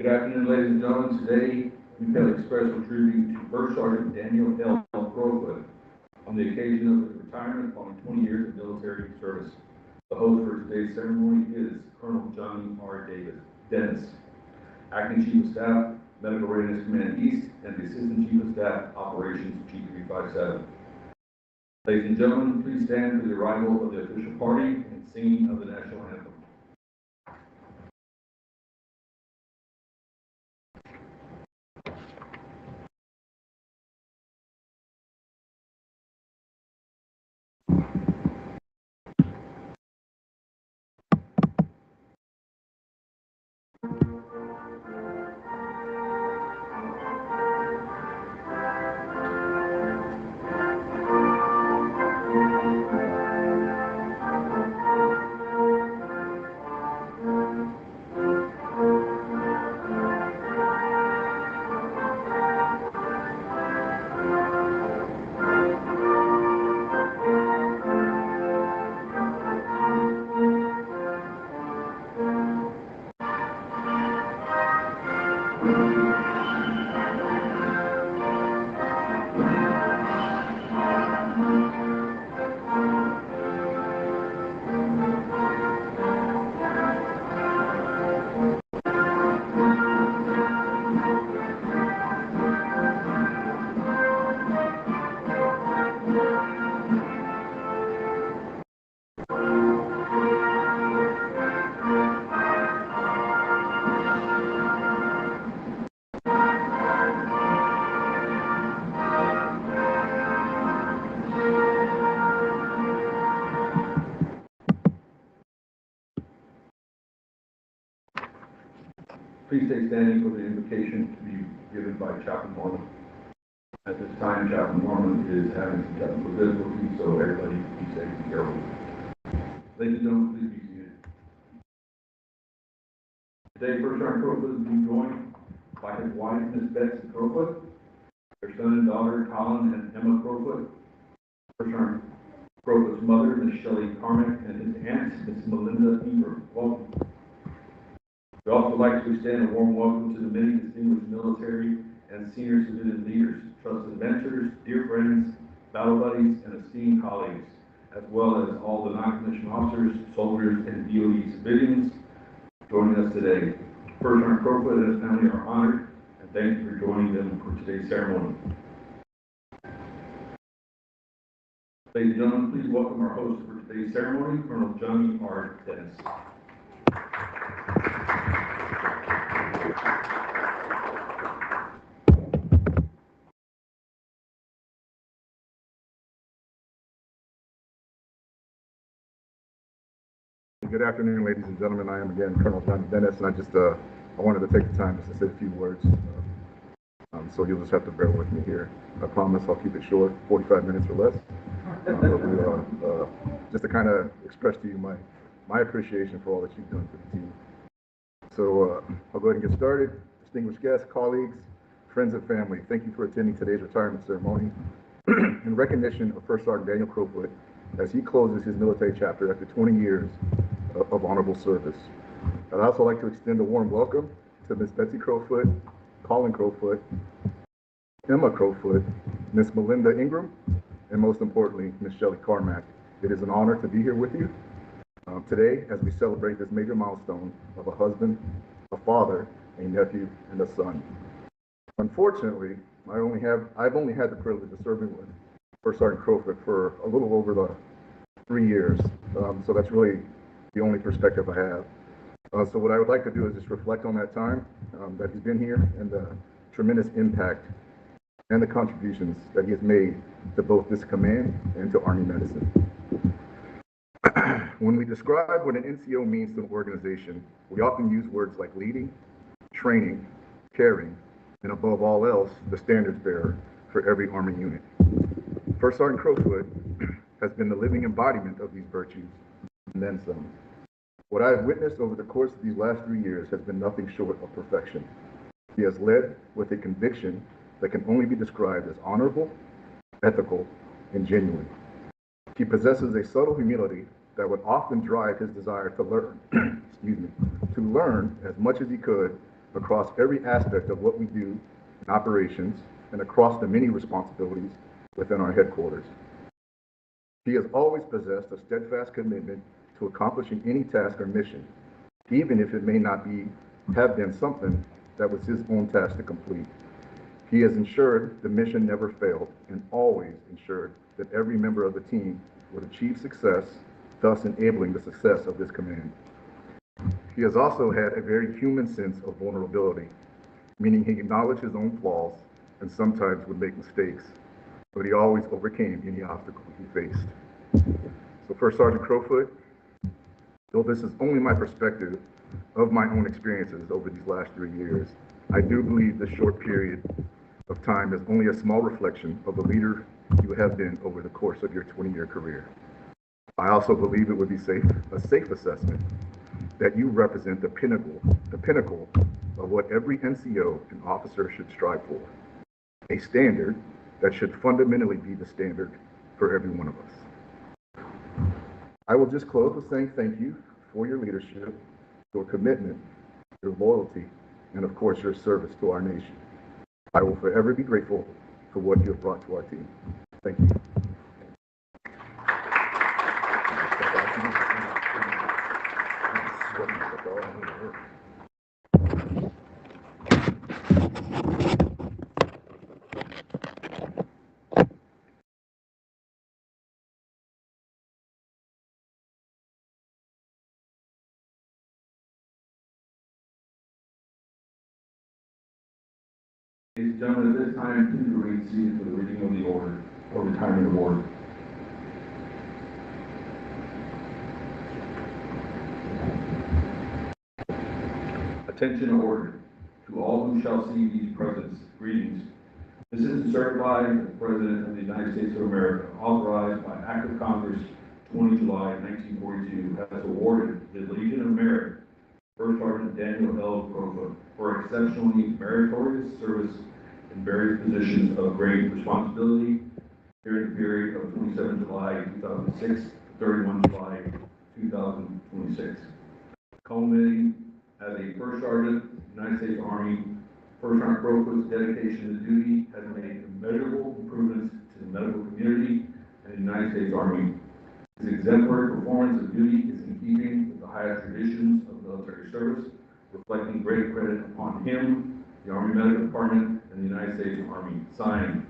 Good afternoon, ladies and gentlemen. Today, we pay special tribute to First Sergeant Daniel Crowfoot on the occasion of his retirement following 20 years of military service. The host for today's ceremony is Colonel Johnny R. Dennis, Acting Chief of Staff, Medical Readiness Command East, and the Assistant Chief of Staff, Operations G357. Ladies and gentlemen, please stand for the arrival of the official party and singing of the national anthem. Please stay standing for the invocation to be given by Chaplain Norman. At this time, Chaplain Norman is having some technical difficulties, so everybody be safe and careful. Ladies and gentlemen, please be seated. Today, First Sergeant Crowfoot is being joined by his wife, Miss Betsy Crowfoot, their son and daughter, Colin and Emma Crowfoot, First Sergeant Crowfoot's mother, Miss Shelley Carmack, and his aunt, Miss Melinda Ingram. Welcome. We'd also like to extend a warm welcome to the many distinguished military and senior civilian leaders, trusted mentors, dear friends, battle buddies, and esteemed colleagues, as well as all the non-commissioned officers, soldiers, and DOE civilians joining us today. First Sergeant Crowfoot and his family are honored, and thank you for joining them for today's ceremony. Ladies and gentlemen, please welcome our host for today's ceremony, Colonel Johnny R. Dennis. Good afternoon, ladies and gentlemen. I am again Colonel Johnny Dennis, and I wanted to take the time just to say a few words. So you'll just have to bear with me here. I promise I'll keep it short, 45 minutes or less. Just to kind of express to you my appreciation for all that you've done for the team. So I'll go ahead and get started. Distinguished guests, colleagues, friends and family, thank you for attending today's retirement ceremony in recognition of First Sergeant Daniel Crowfoot as he closes his military chapter after 20 years of honorable service. I'd also like to extend a warm welcome to Miss Betsy Crowfoot, Colin Crowfoot, Emma Crowfoot, Miss Melinda Ingram, and most importantly, Miss Shelley Carmack. It is an honor to be here with you today as we celebrate this major milestone of a husband, a father, a nephew, and a son. Unfortunately, I've only had the privilege of serving with First Sergeant Crowfoot for a little over the 3 years, so that's really the only perspective I have. So what I would like to do is just reflect on that time that he's been here and the tremendous impact and the contributions that he has made to both this command and to Army medicine. When we describe what an NCO means to an organization, we often use words like leading, training, caring, and above all else, the standards bearer for every Army unit. First Sergeant Crowfoot has been the living embodiment of these virtues, and then some. What I have witnessed over the course of these last 3 years has been nothing short of perfection. He has led with a conviction that can only be described as honorable, ethical, and genuine. He possesses a subtle humility that would often drive his desire to learn, to learn as much as he could across every aspect of what we do in operations and across the many responsibilities within our headquarters. He has always possessed a steadfast commitment to accomplishing any task or mission, even if it may not have been something that was his own task to complete. He has ensured the mission never failed and always ensured that every member of the team would achieve success, thus enabling the success of this command. He has also had a very human sense of vulnerability, meaning he acknowledged his own flaws and sometimes would make mistakes, but he always overcame any obstacle he faced. So First Sergeant Crowfoot, though this is only my perspective of my own experiences over these last 3 years, I do believe this short period of time is only a small reflection of the leader you have been over the course of your 20-year career. I also believe it would be a safe assessment that you represent the pinnacle of what every NCO and officer should strive for, a standard that should fundamentally be the standard for every one of us. I will just close with saying thank you for your leadership, your commitment, your loyalty, and of course your service to our nation. I will forever be grateful for what you have brought to our team. Thank you. Ladies and gentlemen, at this time, please remain seated for the reading of the order or retirement award. Attention order. To all who shall see these presents, greetings. This is certified as the President of the United States of America, authorized by Act of Congress 20 July 1942, has awarded the Legion of Merit First Sergeant Daniel L. Crowfoot for exceptionally meritorious service in various positions of great responsibility during the period of 27 July 2006 to 31 July 2026. Culminating as a First Sergeant, United States Army, First Sergeant Crowfoot's dedication to duty has made immeasurable improvements to the medical community and the United States Army. His exemplary performance of duty is in keeping with the highest traditions of military service, reflecting great credit upon him, the Army Medical Department, and the United States Army. Signed,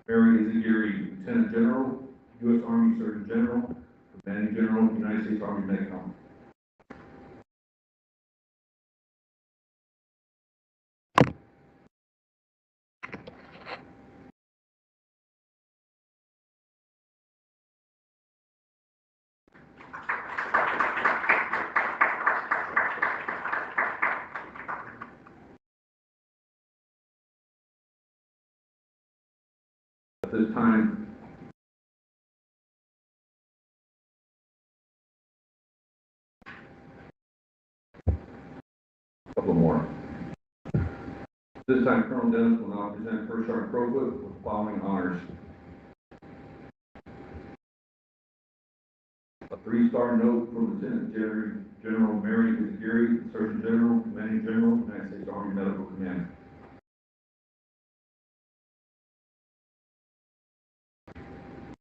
Mary Izagiri, Lieutenant General, U.S. Army Surgeon General, Commanding General, United States Army Medical. At this time, a couple more. This time, Colonel Dennis will now present First Sergeant Crowfoot with the following honors. A 3-star note from Lieutenant General Mary Izagiri, Surgeon General, Commanding General, United States Army Medical Command.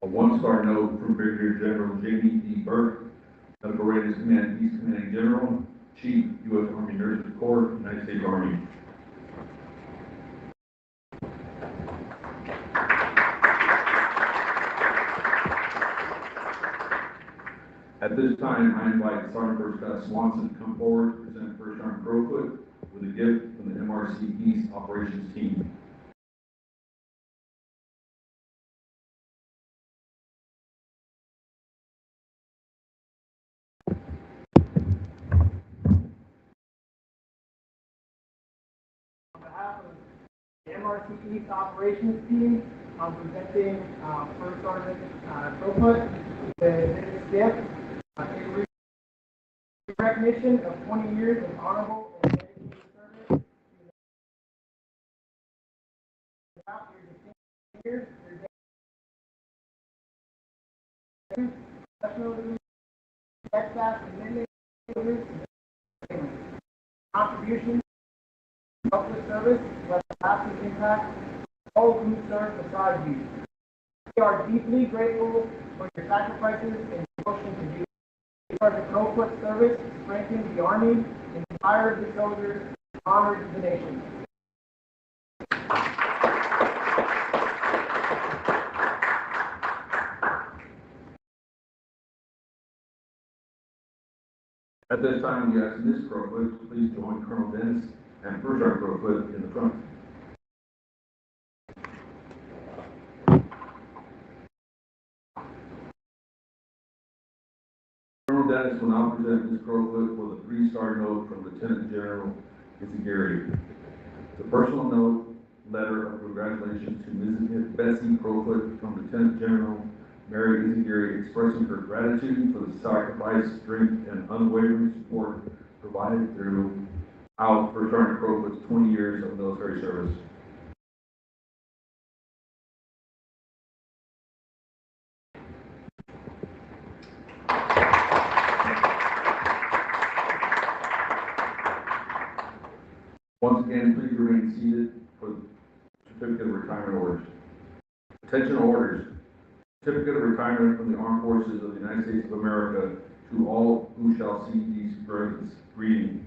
A 1-star note from Brigadier General Jamie D. Burke, Medical Readiness Command, East Commanding General, Chief, U.S. Army Nurses Corps, United States Army. At this time, I invite Sergeant First Class Swanson to come forward to present First Sergeant Crowfoot with a gift from the MRC East Operations Team. On behalf of the MRC East Operations Team, I'm presenting First Sergeant Crowfoot with this gift. In recognition of 20 years of honorable and dedicated service. Throughout your distinguished years, your professionalism, steadfast commitment to contributions selfless service will have lasting impact on all who serve beside you. We are deeply grateful for your sacrifices and devotion to duty. Sergeant Crowfoot's service strengthened the Army and inspired the soldiers and honored the nation. At this time, we ask Ms. Crowfoot to please join Colonel Dennis and First Sergeant Crowfoot in the front. Colonel Dennis will now present Ms. Crowfoot for the 3-star note from Lieutenant General Izagiri. The personal note, letter of congratulations to Ms. Bessie Crowfoot from Lieutenant General Mary Izagiri, expressing her gratitude for the sacrifice, strength, and unwavering support provided throughout First Sergeant Crowfoot's 20 years of military service. Once again, please remain seated for the certificate of retirement orders. Attention orders. Certificate of retirement from the Armed Forces of the United States of America to all who shall see these greeting.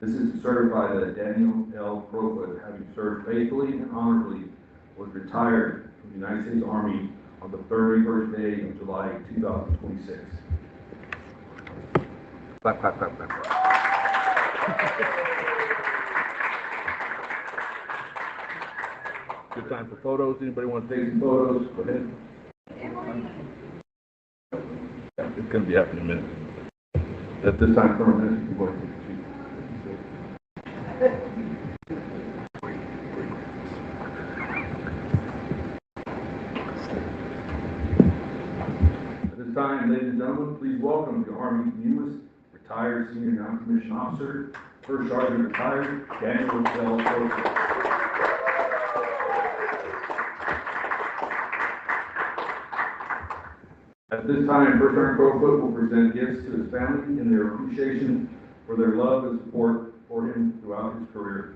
This is to certify that Daniel L. Crowfoot, having served faithfully and honorably, was retired from the United States Army on the 31st day of July 2026. Clap, clap, clap, clap. Good time for photos. Anybody want to take some photos? Go ahead. It's going to be happening in a minute. At this time, Colonel Dennis, you can go ahead and take At this time, ladies and gentlemen, please welcome the Army's newest retired senior non-commissioned officer, First Sergeant retired Daniel L. Crowfoot. At this time, First Sergeant Crowfoot will present gifts to his family in their appreciation for their love and support for him throughout his career.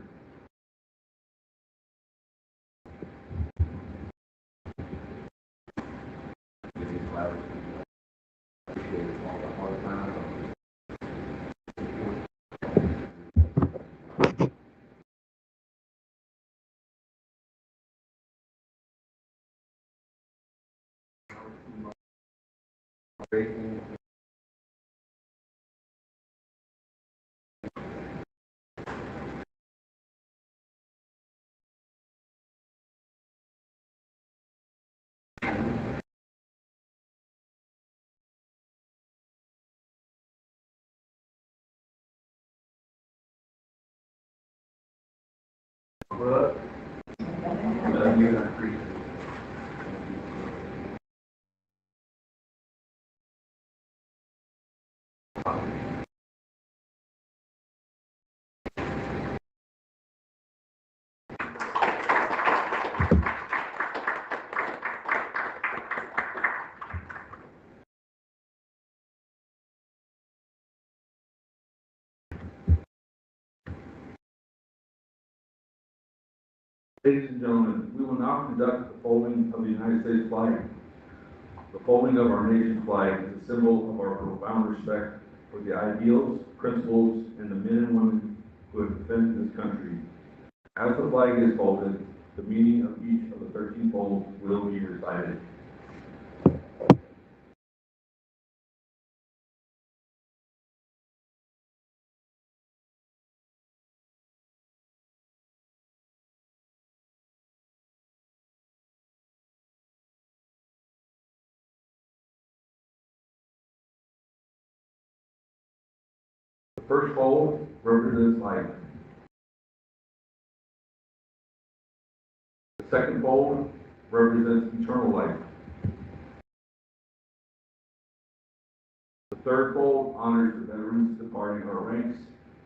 Love you and I appreciate it. Ladies and gentlemen, we will now conduct the folding of the United States flag. The folding of our nation's flag is a symbol of our profound respect for the ideals, principles, and the men and women who have defended this country. As the flag is folded, the meaning of each of the 13 folds will be recited. The first fold represents life. The second fold represents eternal life. The third fold honors the veterans departing our ranks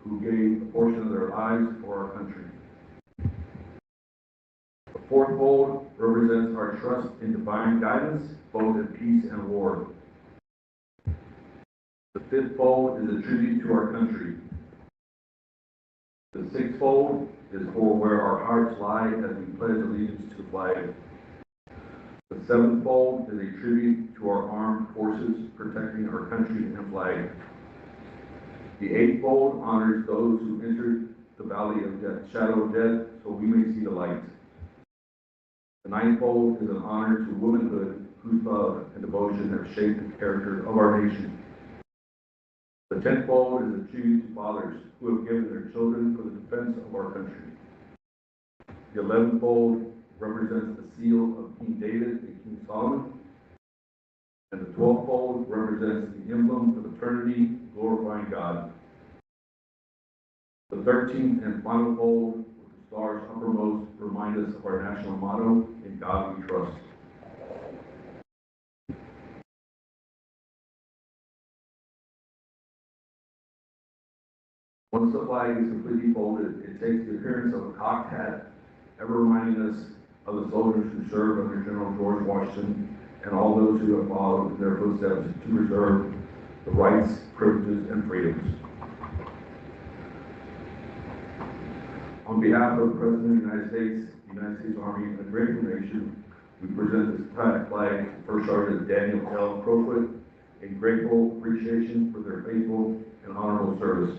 who gave a portion of their lives for our country. The fourth fold represents our trust in divine guidance, both in peace and war. The fifth fold is a tribute to our country. The sixth fold is for where our hearts lie as we pledge allegiance to the flag. The seventh fold is a tribute to our armed forces protecting our country and flag. The eightfold honors those who entered the valley of death, shadow of death, so we may see the light. The ninefold is an honor to womanhood, whose love and devotion have shaped the character of our nation. The tenfold is a tribute to fathers who have given their children for the defense of our country. The elevenfold represents the seal of King David and King Solomon. And the twelvefold represents the emblem of eternity, glorifying God. The 13th and final fold, with the stars uppermost, remind us of our national motto, "In God we trust." Once the flag is completely folded, it takes the appearance of a cocked hat, ever reminding us of the soldiers who served under General George Washington and all those who have followed in their footsteps to preserve the rights, privileges, and freedoms. On behalf of the President of the United States Army, and the grateful nation, we present this flag to First Sergeant Daniel Crowfoot in grateful appreciation for their faithful and honorable service.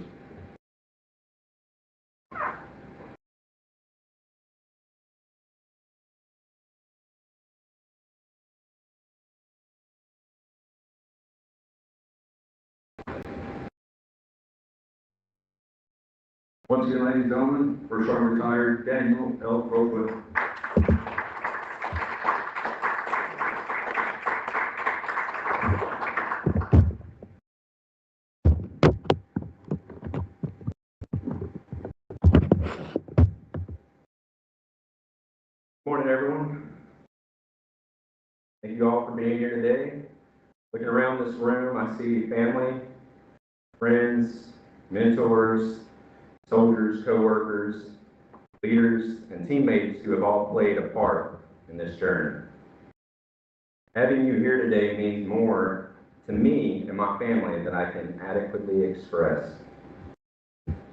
Once again, ladies and gentlemen, First Sergeant Retired Daniel L. Crowfoot. Morning, everyone. Thank you all for being here today. Looking around this room, I see family, friends, mentors, soldiers, co-workers, leaders, and teammates who have all played a part in this journey. Having you here today means more to me and my family than I can adequately express.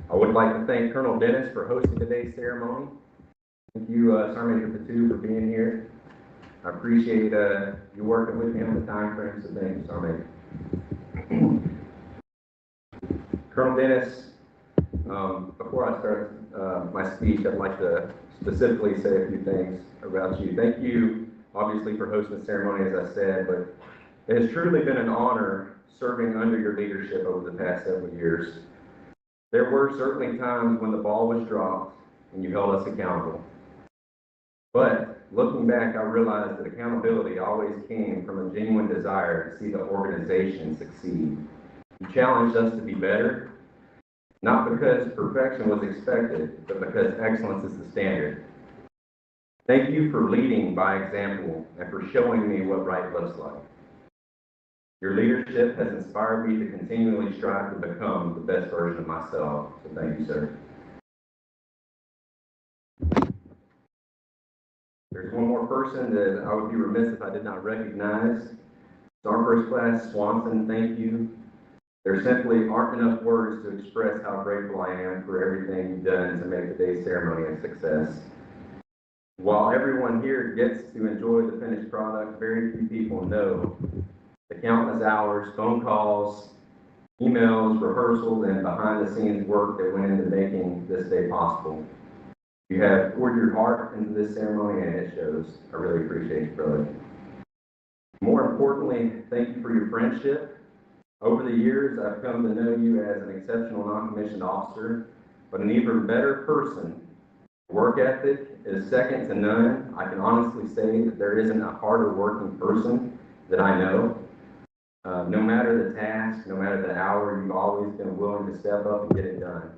I would like to thank Colonel Dennis for hosting today's ceremony. Thank you, Sergeant Major Patu, for being here. I appreciate you working with me on the time frame, so thank you, Sergeant Major. Colonel Dennis, before I start my speech, I'd like to specifically say a few things about you. Thank you, obviously, for hosting the ceremony, as I said, but it has truly been an honor serving under your leadership over the past several years. There were certainly times when the ball was dropped and you held us accountable. But looking back, I realized that accountability always came from a genuine desire to see the organization succeed. You challenged us to be better, not because perfection was expected, but because excellence is the standard. Thank you for leading by example and for showing me what right looks like. Your leadership has inspired me to continually strive to become the best version of myself, so thank you, sir. There's one more person that I would be remiss if I did not recognize. It's our first class, Swanson, thank you. There simply aren't enough words to express how grateful I am for everything you've done to make today's ceremony a success. While everyone here gets to enjoy the finished product, very few people know the countless hours, phone calls, emails, rehearsals, and behind-the-scenes work that went into making this day possible. You have poured your heart into this ceremony, and it shows. I really appreciate you, brother. More importantly, thank you for your friendship. Over the years, I've come to know you as an exceptional non-commissioned officer, but an even better person. Work ethic is second to none. I can honestly say that there isn't a harder working person that I know. No matter the task, no matter the hour, you've always been willing to step up and get it done.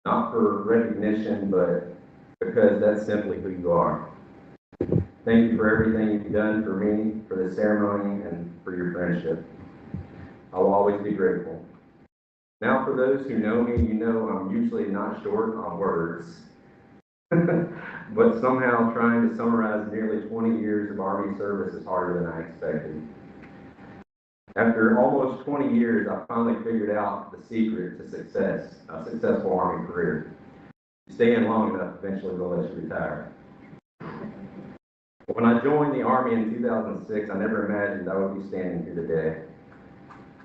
Not for recognition, but because that's simply who you are. Thank you for everything you've done for me, for the ceremony, and for your friendship. I will always be grateful. Now, for those who know me, you know I'm usually not short on words. But somehow trying to summarize nearly 20 years of Army service is harder than I expected. After almost 20 years, I finally figured out the secret to success, a successful Army career. You stay in long enough, eventually they'll let you retire. When I joined the Army in 2006, I never imagined I would be standing here today.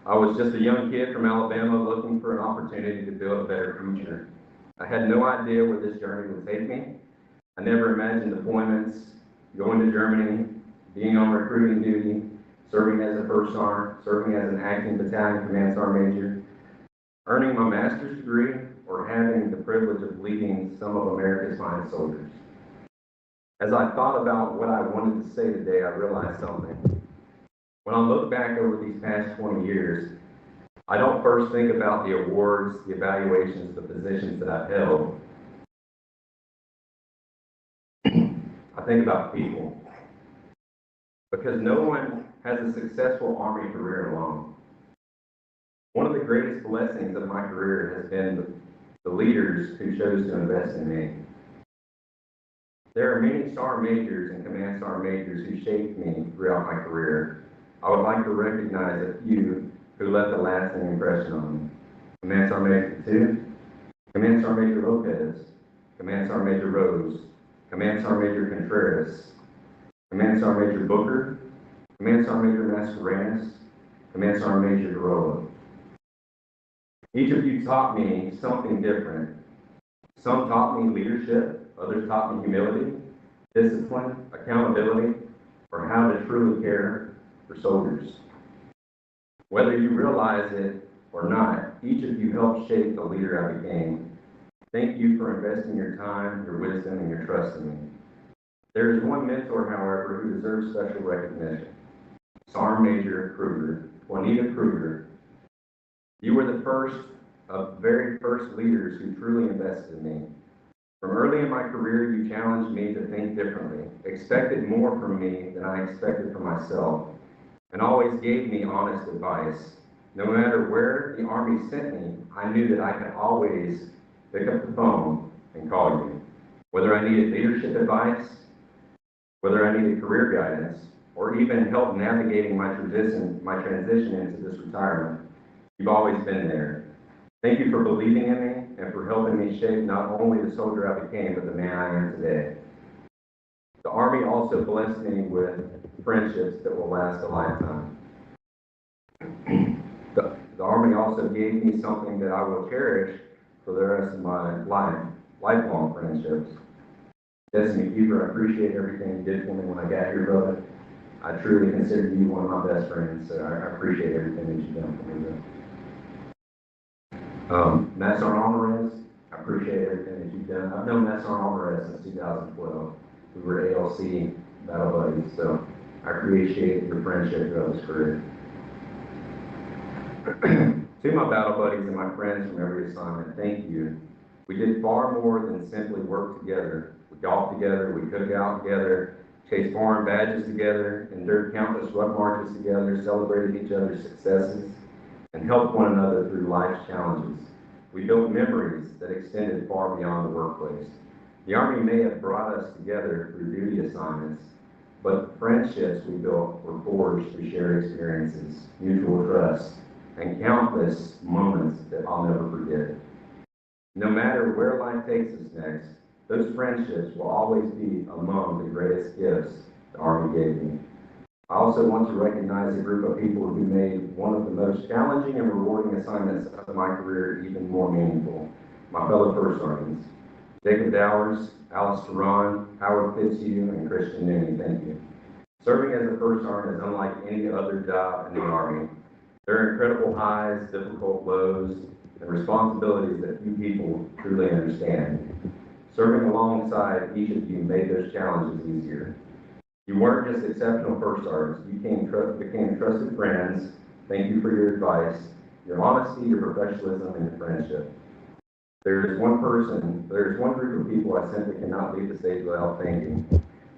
I was just a young kid from Alabama looking for an opportunity to build a better future. I had no idea where this journey would take me. I never imagined deployments, going to Germany, being on recruiting duty, serving as a first sergeant, serving as an acting battalion command sergeant major, earning my master's degree, or having the privilege of leading some of America's finest soldiers. As I thought about what I wanted to say today, I realized something. When I look back over these past 20 years, I don't first think about the awards, the evaluations, the positions that I've held. I think about people. Because no one has a successful Army career alone. One of the greatest blessings of my career has been the leaders who chose to invest in me. There are many sergeant majors and command sergeant majors who shaped me throughout my career. I would like to recognize a few who left a lasting impression on me. Command Sergeant Major 2, Command Sergeant Major Lopez, Command Sergeant Major Rose, Command Sergeant Major Contreras, Command Sergeant Major Booker, Command Sergeant Major Mascarenas, Command Sergeant Major Garola. Each of you taught me something different. Some taught me leadership, others taught me humility, discipline, accountability, or how to truly care for soldiers. Whether you realize it or not, each of you helped shape the leader I became. Thank you for investing your time, your wisdom, and your trust in me. There is one mentor, however, who deserves special recognition. Sergeant Major Kruger, Juanita Kruger. You were the very first leaders who truly invested in me. From early in my career, you challenged me to think differently, expected more from me than I expected from myself, and always gave me honest advice. No matter where the Army sent me, I knew that I could always pick up the phone and call you. Whether I needed leadership advice, whether I needed career guidance, or even help navigating my transition into this retirement, you've always been there. Thank you for believing in me and for helping me shape not only the soldier I became, but the man I am today. The Army also blessed me with friendships that will last a lifetime. The Army also gave me something that I will cherish for the rest of my life, lifelong friendships. Destiny Keeper, I appreciate everything you did for me when I got here, brother. I truly consider you one of my best friends, so I appreciate everything that you've done for me, brother. Master Sergeant Alvarez, I appreciate everything that you've done. I've known Master Sergeant Alvarez since 2012. We were ALC battle buddies, so I appreciate your friendship throughout this career. To my battle buddies and my friends from every assignment, thank you. We did far more than simply work together. We golfed together, we cooked out together, chased foreign badges together, endured countless ruck marches together, celebrated each other's successes, and helped one another through life's challenges. We built memories that extended far beyond the workplace. The Army may have brought us together through duty assignments, but the friendships we built were forged through shared experiences, mutual trust, and countless moments that I'll never forget. No matter where life takes us next, those friendships will always be among the greatest gifts the Army gave me. I also want to recognize a group of people who made one of the most challenging and rewarding assignments of my career even more meaningful. My fellow first sergeants, Jacob Dowers, Alice Teron, Howard Fitzhugh, and Christian Nooney, thank you. Serving as a first sergeant is unlike any other job in the Army. There are incredible highs, difficult lows, and responsibilities that few people truly understand. Serving alongside each of you made those challenges easier. You weren't just exceptional first sergeants, you became trusted friends. Thank you for your advice, your honesty, your professionalism, and your friendship. There's one group of people I simply cannot leave the stage without thanking,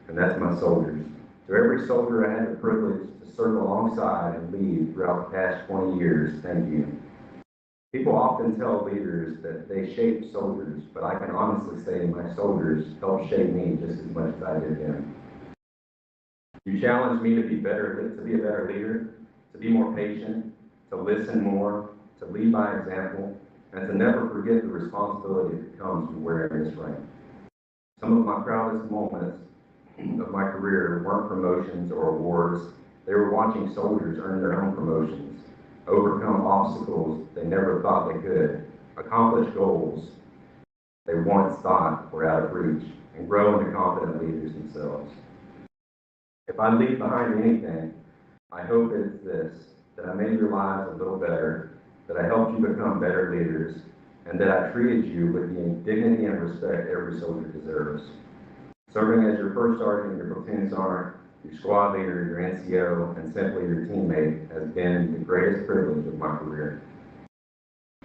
and that's my soldiers. To every soldier I had the privilege to serve alongside and lead throughout the past 20 years, thank you. People often tell leaders that they shape soldiers, but I can honestly say my soldiers helped shape me just as much as I did them. You challenged me to be a better leader, to be more patient, to listen more, to lead by example, and to never forget the responsibility that comes from wearing this rank. Some of my proudest moments of my career weren't promotions or awards. They were watching soldiers earn their own promotions, overcome obstacles they never thought they could, accomplish goals they once thought were out of reach, and grow into confident leaders themselves. If I leave behind anything, I hope it's this, that I made your lives a little better, that I helped you become better leaders, and that I treated you with the dignity and respect every soldier deserves. Serving as your first sergeant, your platoon sergeant, your squad leader, your NCO, and simply your teammate has been the greatest privilege of my career.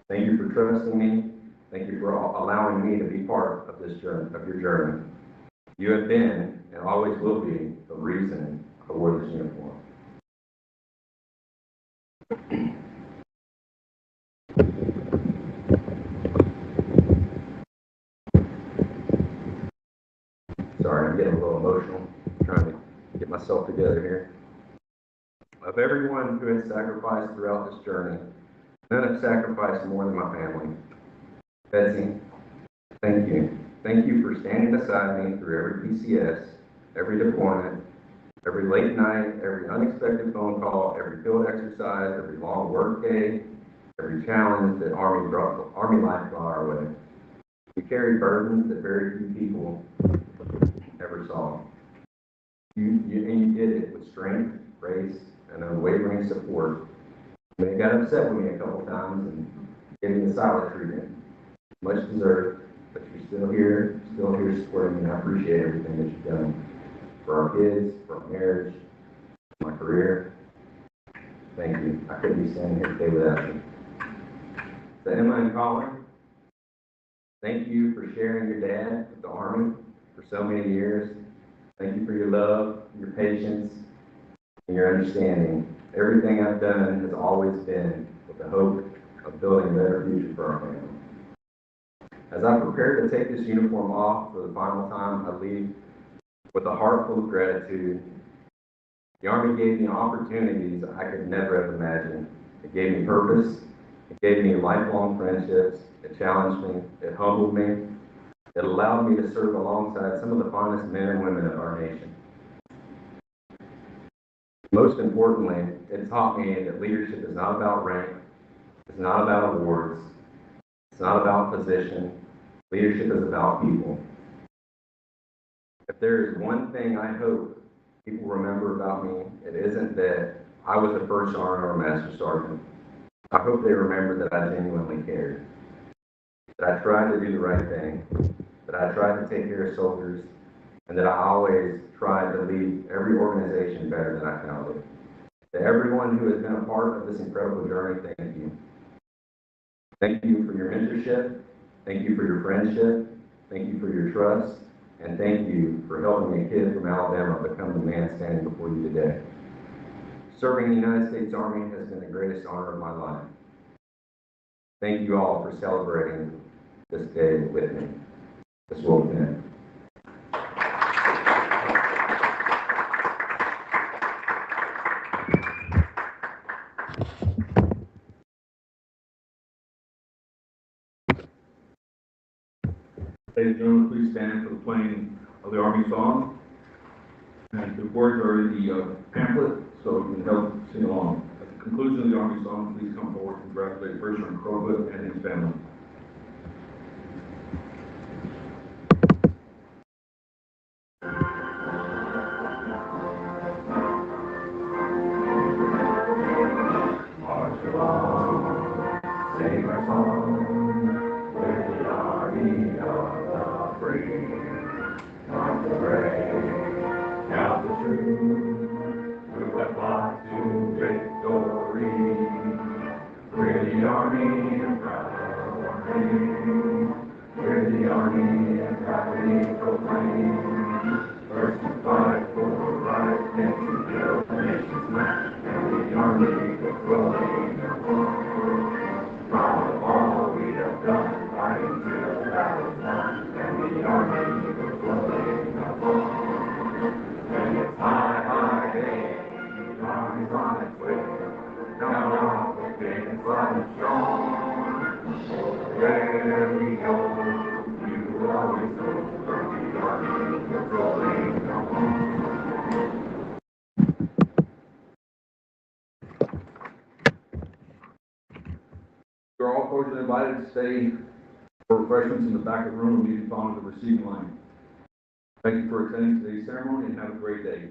Thank you for trusting me. Thank you for allowing me to be part of this journey, of your journey. You have been, and always will be, the reason I wore this uniform. Sorry, I'm getting a little emotional, trying to get myself together here. Of everyone who has sacrificed throughout this journey, none have sacrificed more than my family. Betsy, thank you. Thank you for standing beside me through every PCS, every deployment, every late night, every unexpected phone call, every field exercise, every long work day, every challenge that Army life brought our way. You carry burdens that very few people ever saw. And you did it with strength, grace, and unwavering support. You may got upset with me a couple times and gave me the silent treatment. Much deserved, but you're still here supporting me, and I appreciate everything that you've done for our kids, for our marriage, my career. Thank you. I couldn't be standing here today without you. To Emma and Colin, thank you for sharing your dad with the Army for so many years. Thank you for your love, your patience, and your understanding. Everything I've done has always been with the hope of building a better future for our family. As I prepare to take this uniform off for the final time, I leave with a heart full of gratitude. The Army gave me opportunities I could never have imagined. It gave me purpose. It gave me lifelong friendships. It challenged me. It humbled me. It allowed me to serve alongside some of the finest men and women of our nation. Most importantly, it taught me that leadership is not about rank. It's not about awards. It's not about position. Leadership is about people. If there is one thing I hope people remember about me, it isn't that I was a first sergeant or a master sergeant. I hope they remember that I genuinely cared, that I tried to do the right thing, that I tried to take care of soldiers, and that I always tried to lead every organization better than I found it. To everyone who has been a part of this incredible journey, thank you. Thank you for your mentorship. Thank you for your friendship. Thank you for your trust. And thank you for helping a kid from Alabama become the man standing before you today. Serving the United States Army has been the greatest honor of my life. Thank you all for celebrating this day with me. This will end. Ladies and gentlemen, please stand for the playing of the Army song. And the words are in the pamphlet, so you can help sing along. At the conclusion of the Army song, please come forward and congratulate First Sergeant Crowfoot and his family. March along, sing our song, with the Army of the free. March the brave, count the true, who have fought to victory. We're the Army and proudly, we're the Army and proudly proclaim. First to fight for right, then to build the nation's might, and the Army will growing and warm. Proud of all we have done, fighting till the battle's won, and the Army will growing and warm. When it's high, high day, the Army's on its way, down off the big and strong. You will always know from the Army patrolling along. You're all cordially invited to stay for refreshments in the back of the room immediately following the receiving line. Thank you for attending today's ceremony and have a great day.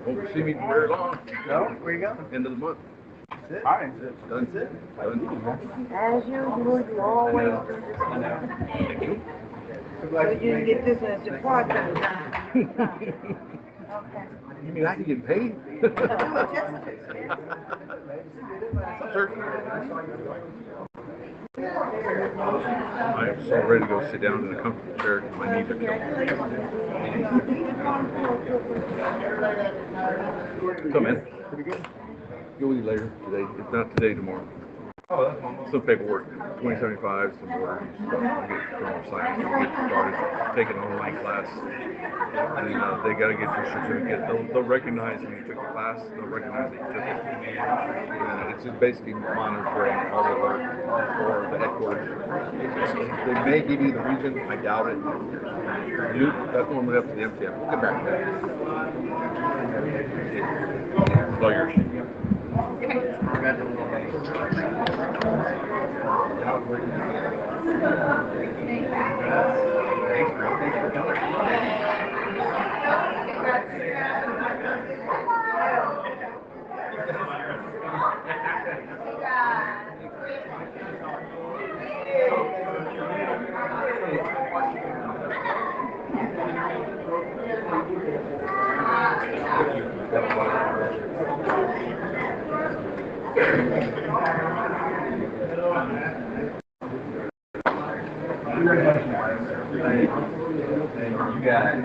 Won't see me very long. No, where you go? End of the month. Hi. Done. As usual, you always do this. So you can get this as your part-time job. Okay. You mean I can get paid? I am so ready to go sit down in a comfortable chair because my knees are killing me. Come in. Pretty good. Go with you later today. If not today, tomorrow. Oh, that's one. Some paperwork, 2075, some orders, stuff. I'll get criminal science, we'll get started, take an online class, and they got to get your certificate. They'll recognize when you took the class, they'll recognize that you took it. And it's just basically monitoring all the work for the headquarters. They may give you the region, I doubt it. That's normally up to the MTM. We'll get back to that. It's all yours. You got it.